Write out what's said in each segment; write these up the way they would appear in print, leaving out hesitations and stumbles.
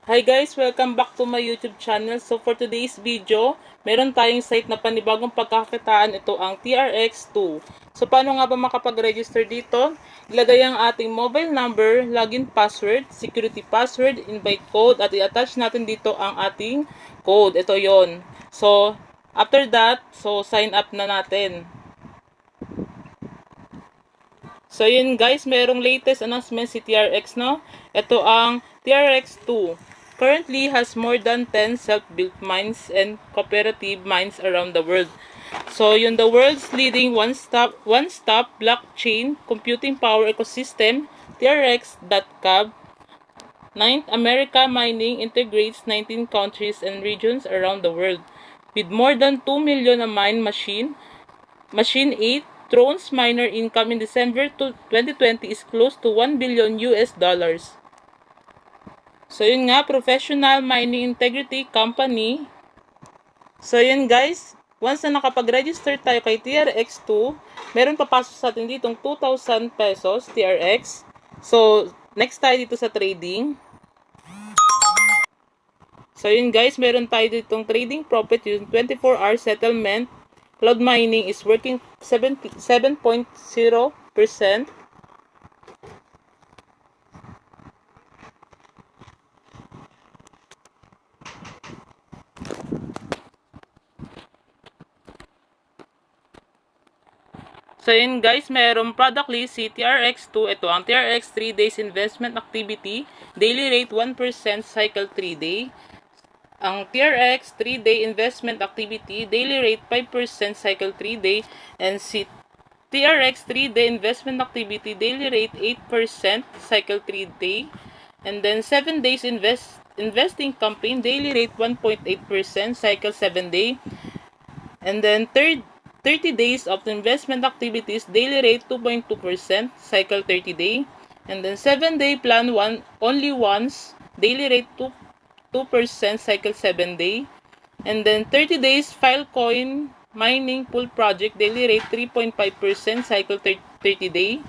Hi guys! Welcome back to my YouTube channel. So for today's video, meron tayong site na panibagong pagkakakitaan. Ito ang TRX2. So paano nga ba makapag-register dito? Ilagay ang ating mobile number, login password, security password, invite code, at i-attach natin dito ang ating code. Ito yon. So after that, sign up na natin. So yun guys, merong latest announcement si TRX, no? Ito ang TRX2. Currently has more than 10 self-built mines and cooperative mines around the world. So yun, the world's leading one-stop blockchain computing power ecosystem, TRX.cab. Ninth, America Mining integrates 19 countries and regions around the world. With more than 2 million a mine machine 8 Thrones miner income in December 2020 is close to 1 billion US dollars. So yun nga, professional mining integrity company. So yun guys, once na nakapag-register tayo kay TRX2, meron papasok sa atin ditong 2,000 pesos TRX. So next tayo dito sa trading. So yun guys, meron tayo ditong trading profit yung 24-hour settlement. Cloud mining is working 7.0%. So yun guys, merong product list si TRX2. Ito ang TRX 3 days investment activity. Daily rate 1%, cycle 3 day. Ang TRX 3-day investment activity, daily rate 5%, cycle 3 day. And si TRX 3-day investment activity, daily rate 8%, cycle 3 day. And then 7 days investing campaign, daily rate 1.8%, cycle 7 day. And then 30 days of investment activities, daily rate 2.2%, cycle 30 day. And then 7-day plan only once, daily rate 2%, cycle 7 day. And then 30 days Filecoin mining pool project, daily rate 3.5%, cycle 30 day.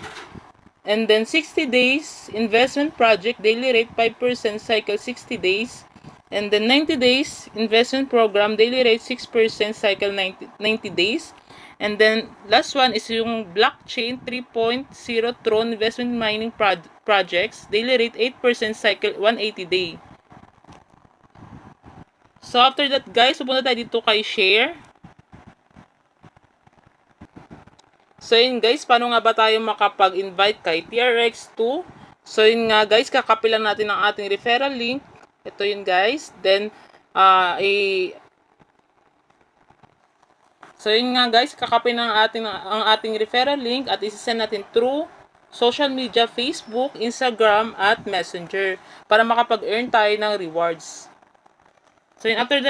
And then 60 days investment project, daily rate 5%, cycle 60 days. And then 90 days investment program, daily rate 6%, cycle 90 days. And then last one is yung blockchain 3.0 Tron investment mining projects, daily rate 8%, cycle 180 day. So after that guys, pupunta tayo dito kay share. So yun guys, paano nga ba tayo makapag-invite kay TRX2? So yun nga guys, kakopy lang natin ang ating referral link. Ito yun guys. Then, so yun nga guys, kakopy ng ang ating referral link at isi-send natin through social media, Facebook, Instagram, at Messenger para makapag-earn tayo ng rewards. So yun, after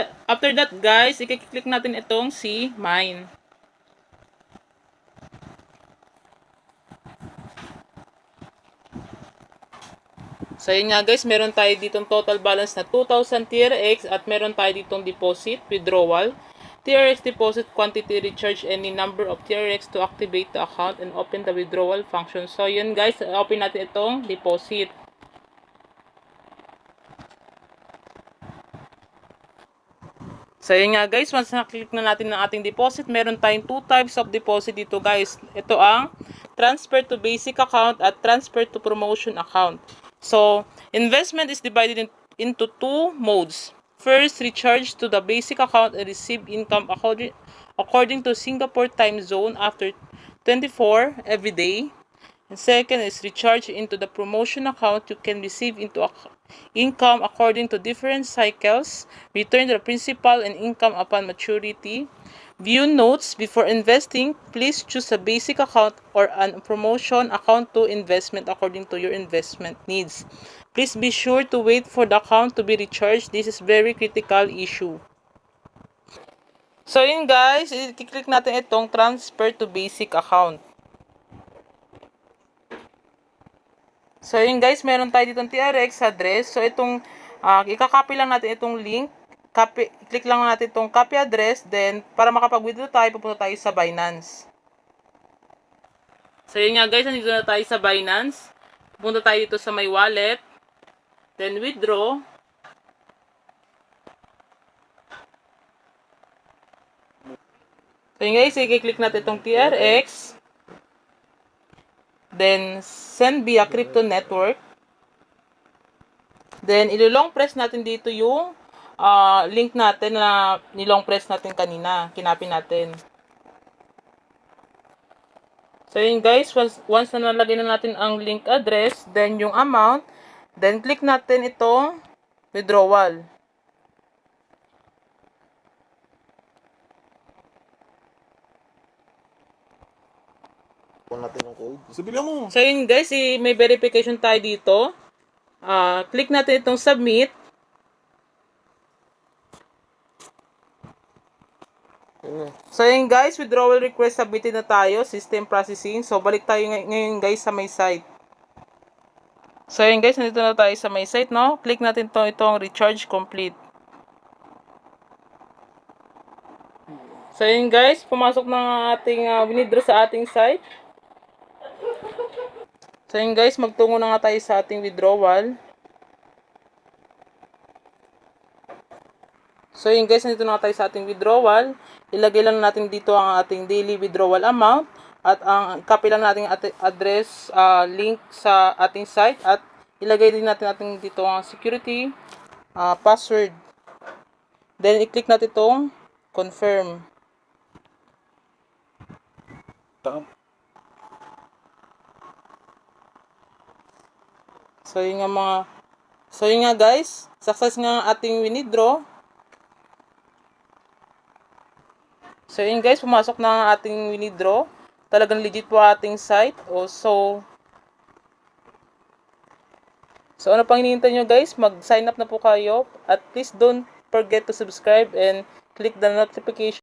that guys, i-click natin itong si mine. So yun nga guys, meron tayo ditong total balance na 2,000 TRX at meron tayo ditong deposit, withdrawal, TRX deposit quantity, recharge any number of TRX to activate the account and open the withdrawal function. So yun guys, open natin itong deposit. So yun nga guys, once na-click na natin ng ating deposit, meron tayong 2 types of deposit dito guys. Ito ang transfer to basic account at transfer to promotion account. So, investment is divided into 2 modes. First, recharge to the basic account and receive income according to Singapore time zone after 24 every day. And second is recharge into the promotion account. You can receive income according to different cycles. Return the principal and income upon maturity. View notes before investing. Please choose a basic account or a promotion account to investment according to your investment needs. Please be sure to wait for the account to be recharged. This is very critical issue. So yun guys, i-click natin itong transfer to basic account. So yun guys, meron tayo ditong TRX address. So itong ikakopy lang natin itong link. Click lang natin itong copy address. Then para makapag-withdraw tayo, pupunta tayo sa Binance. So yun nga guys, nandito na tayo sa Binance. Pupunta tayo dito sa my wallet. Then withdraw. So yun guys, i-click natin itong TRX. Then, send via crypto network. Then, ilulong press natin dito yung link natin na nilong press natin kanina. Kinapin natin. So, yun guys, once na nalagay na natin ang link address, then yung amount, then click natin itong withdrawal. Natin ang code. Sabihin mo. So, yun guys, may verification tayo dito. Click natin itong submit. So, yun guys, withdrawal request submitted na tayo. System processing. So, balik tayo ngayon guys sa my site. So, yun guys, nandito na tayo sa my site, no? Click natin itong recharge complete. So, yun guys, pumasok na ang ating withdraw sa ating site. So, yun guys, magtungo na nga tayo sa ating withdrawal. So, yun guys, nandito na tayo sa ating withdrawal. Ilagay lang natin dito ang ating daily withdrawal amount at ang copy lang natin address link sa ating site at ilagay din natin dito ang security password. Then, i-click natin itong confirm. So, yun nga guys, success nga ang ating withdraw. So, yun guys, pumasok na ang ating withdraw. Talagang legit po ating site. So ano pang hinihintay nyo guys? Mag-sign up na po kayo. At please don't forget to subscribe and click the notification